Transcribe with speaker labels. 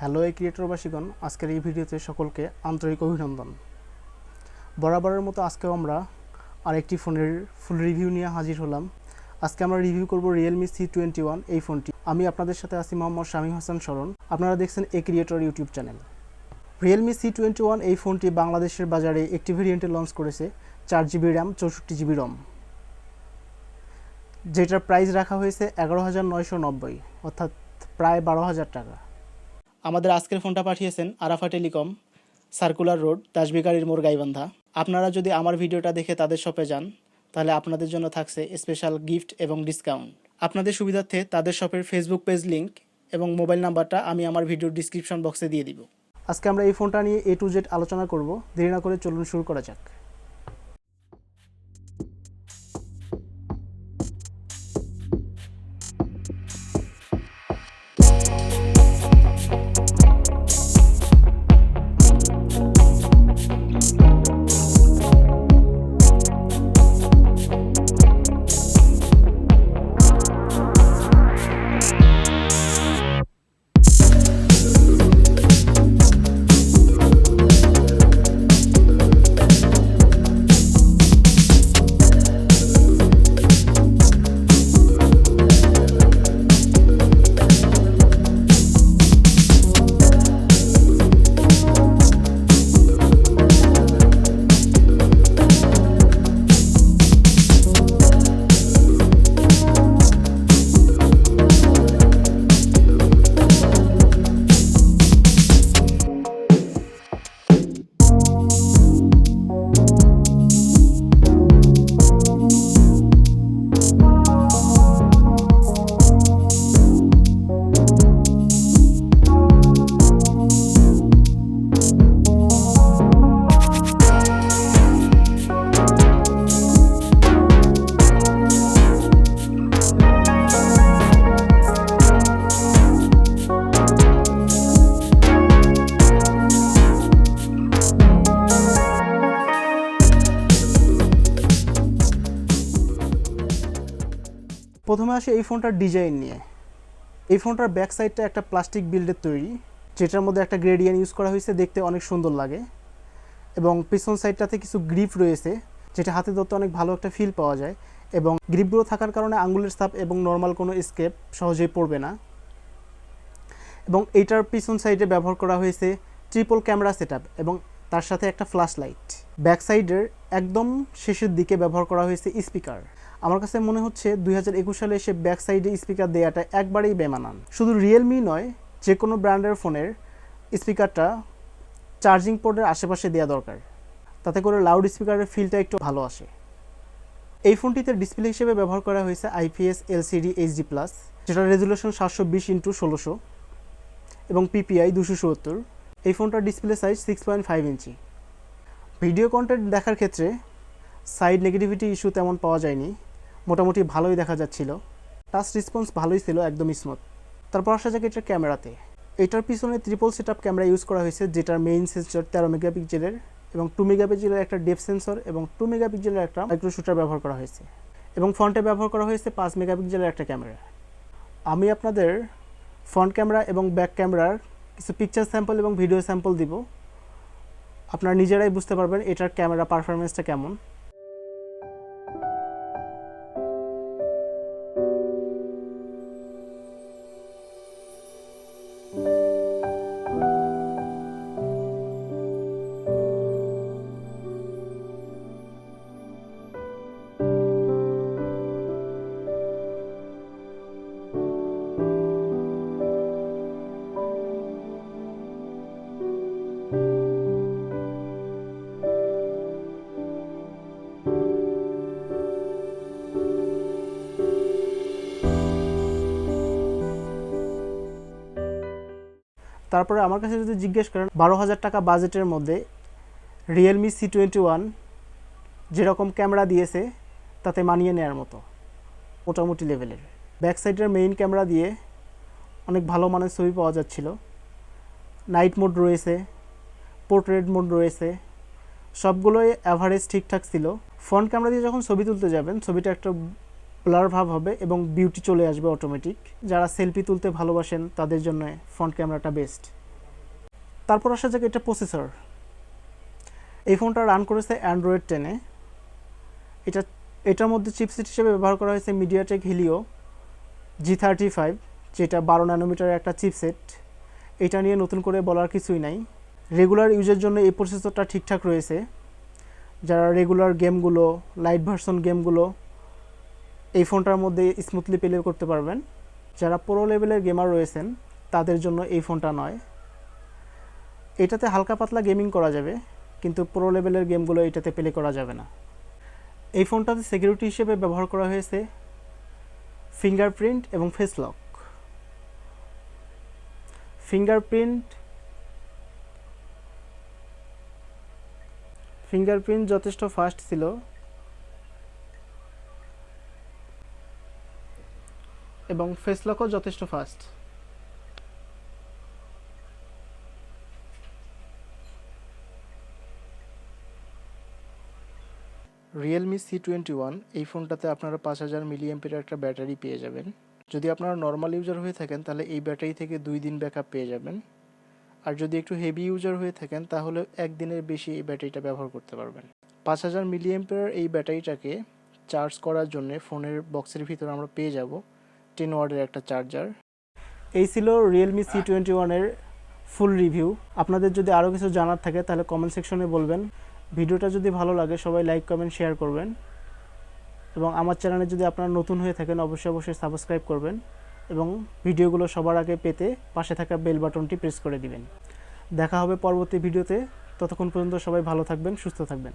Speaker 1: Hello ক্রিয়েটরবাসীগণ, আজকের এই ভিডিওতে সকলকে আন্তরিক অভিনন্দন। বরাবরের মতো আজকেও আমরা আরেকটি ফোনের ফুল রিভিউ নিয়ে হাজির হলাম। আজকে আমরা রিভিউ করব realme c21 এই ফোনটি। আমি আপনাদের সাথে আছি মোহাম্মদ শামীম হাসান শরণ। আপনারা দেখছেন ACreator YouTube channel. realme c21 এই ফোনটি বাংলাদেশের বাজারে একটি ভেরিয়েন্টে লঞ্চ করেছে 4GB র্যাম 64GB রম, যেটার প্রাইস রাখা হয়েছে 11,990, অর্থাৎ প্রায় 12,000 টাকা। আমাদের আজকের ফোনটা পাঠিয়েছেন আরাফা টেলিকম, সার্কুলার রোড, দাসবিকারির মোড়, গাইবান্ধা। আপনারা যদি আমার ভিডিওটা দেখে তাদের শপে যান তাহলে আপনাদের জন্য থাকছে স্পেশাল গিফট এবং ডিসকাউন্ট। আপনাদের সুবিধার্থে তাদের শপের ফেসবুক পেজ লিঙ্ক এবং মোবাইল নাম্বারটা আমি আমার ভিডিওর ডিসক্রিপশন বক্সে দিয়ে দিব। আজকে আমরা এই ফোনটা নিয়ে A to Z আলোচনা করব। দেরি না করে চলুন শুরু করা যাক। প্রথমে আসে এই ফোনটার ডিজাইন নিয়ে। এই ফোনটার ব্যাক সাইডটা একটা প্লাস্টিক বিল্ডের তৈরি, যেটার মধ্যে একটা গ্রেডিয়েন্ট ইউজ করা হয়েছে, দেখতে অনেক সুন্দর লাগে। এবং পিছন সাইডটাতে কিছু গ্রিপ রয়েছে, যেটা হাতে ধরতে অনেক ভালো একটা ফিল পাওয়া যায়। এবং গ্রিপগুলো থাকার কারণে আঙ্গুলের ছাপ এবং নর্মাল কোনো স্কেপ সহজেই পড়বে না। এবং এইটার পিছন সাইডে ব্যবহার করা হয়েছে ট্রিপল ক্যামেরা সেটআপ এবং তার সাথে একটা ফ্ল্যাশ লাইট। ব্যাক সাইডের একদম শেষের দিকে ব্যবহার করা হয়েছে স্পিকার। আমার কাছে মনে হচ্ছে 2021 সালে এসে ব্যাক সাইডে স্পিকার দেওয়াটা একবারেই বেমানান। শুধু রিয়েলমি নয়, যে কোনো ব্র্যান্ডের ফোনের স্পিকারটা চার্জিং পোর্টের আশেপাশে দেওয়া দরকার, তাতে করে লাউড স্পিকারের ফিলটা একটু ভালো আসে। এই ফোনটিতে ডিসপ্লে হিসেবে ব্যবহার করা হয়েছে IPS LCD HD+, যেটার রেজুলেশন 720x1600 এবং PPI 270। এই ফোনটার ডিসপ্লে সাইজ 6.5 ইঞ্চি। ভিডিও কন্টেন্ট দেখার ক্ষেত্রে সাইড নেগেটিভিটি ইস্যু তেমন পাওয়া যায়নি, মোটামুটি ভালোই দেখা যাচ্ছিল। টাচ রেসপন্স ভালোই ছিল, একদম স্মুথ। তারপর আসা যাক এটার ক্যামেরাতে। এটার পিছনে ট্রিপল সেটআপ ক্যামেরা ইউজ করা হয়েছে, যেটার মেইন সেন্সর 13 মেগাপিক্সেলের এবং 2 মেগাপিক্সেলের একটা ডেপথ সেন্সর এবং 2 মেগাপিক্সেলের একটা মাইক্রো শুটার ব্যবহার করা হয়েছে। এবং ফ্রন্টে ব্যবহার করা হয়েছে 5 মেগাপিক্সেলের একটা ক্যামেরা। আমি আপনাদের ফ্রন্ট ক্যামেরা এবং ব্যাক ক্যামেরার কিছু পিকচার স্যাম্পল এবং ভিডিও স্যাম্পল দিব। আপনারা নিজেরাই বুঝতে পারবেন এটার ক্যামেরা পারফরমেন্সটা কেমন। তারপরে আমার কাছে যদি জিজ্ঞেস করেন 12,000 টাকা বাজেটের মধ্যে realme c21 যেরকম ক্যামেরা দিয়েছে তাতে মানিয়ে নেওয়ার মতো মোটামুটি লেভেলের। ব্যাক সাইডের মেইন ক্যামেরা দিয়ে অনেক ভালো মানের ছবি পাওয়া যাচ্ছিল। নাইট মোড রয়েছে, পোর্ট্রেট মোড রয়েছে, সবগুলোই অ্যাভারেজ ঠিকঠাক ছিল। ফ্রন্ট ক্যামেরা দিয়ে যখন ছবি তুলতে যাবেন ছবিটা একটা ব্লার ভাব হবে এবং বিউটি চলে আসবে অটোমেটিক। যারা সেলফি তুলতে ভালোবাসেন তাদের জন্য ফ্রন্ট ক্যামেরাটা বেস্ট। তারপর আসা যাক এটা প্রসেসর। এই ফোনটা রান করেছে অ্যান্ড্রয়েড 10-এ। এটার মধ্যে চিপসেট হিসেবে ব্যবহার করা হয়েছে মিডিয়াটেক হিলিও G35, যেটা 12 ন্যানোমিটারের একটা চিপসেট। এটা নিয়ে নতুন করে বলার কিছুই নাই। রেগুলার ইউজের জন্য এই প্রসেসরটা ঠিকঠাক রয়েছে। যারা রেগুলার গেমগুলো, লাইট ভার্সন গেমগুলো এই ফোনটার মধ্যে স্মুথলি প্লে করতে পারবেন। যারা প্রো লেভেলের গেমার রয়েছেন তাদের জন্য এই ফোনটা নয়। এটাতে হালকা পাতলা গেমিং করা যাবে, কিন্তু প্রো লেভেলের গেমগুলো এটাতে প্লে করা যাবে না। এই ফোনটাতে সিকিউরিটি হিসেবে ব্যবহার করা হয়েছে ফিঙ্গারপ্রিন্ট এবং ফেস লক। ফিঙ্গারপ্রিন্ট যথেষ্ট ফাস্ট ছিল এবং ফেস লকও যথেষ্ট ফাস্ট। realme c21 এই ফোনটাতে আপনারা 5000 mAh একটা ব্যাটারি পেয়ে যাবেন। যদি আপনারা নর্মাল ইউজার হয়ে থাকেন তাহলে এই ব্যাটারি থেকে 2 দিন ব্যাকআপ পেয়ে যাবেন। আর যদি একটু হেভি ইউজার হয়ে থাকেন তাহলে 1 দিনের বেশি এই ব্যাটারিটা ব্যবহার করতে পারবেন। 5000 mAh এই ব্যাটারিটাকে চার্জ করার জন্য ফোনের বক্সের ভিতরে আমরা পেয়ে যাব 10 ওয়াটের একটা চার্জার। এই ছিল realme c21 এর ফুল রিভিউ। আপনাদের যদি আরও কিছু জানার থাকে তাহলে কমেন্ট সেকশনে বলবেন। ভিডিওটা যদি ভালো লাগে সবাই লাইক, কমেন্ট, শেয়ার করবেন এবং আমার চ্যানেলে যদি আপনারা নতুন হয়ে থাকেন অবশ্যই সাবস্ক্রাইব করবেন এবং ভিডিওগুলো সবার আগে পেতে পাশে থাকা বেল বাটনটি প্রেস করে দিবেন। দেখা হবে পরবর্তী ভিডিওতে। ততক্ষণ পর্যন্ত সবাই ভালো থাকবেন, সুস্থ থাকবেন।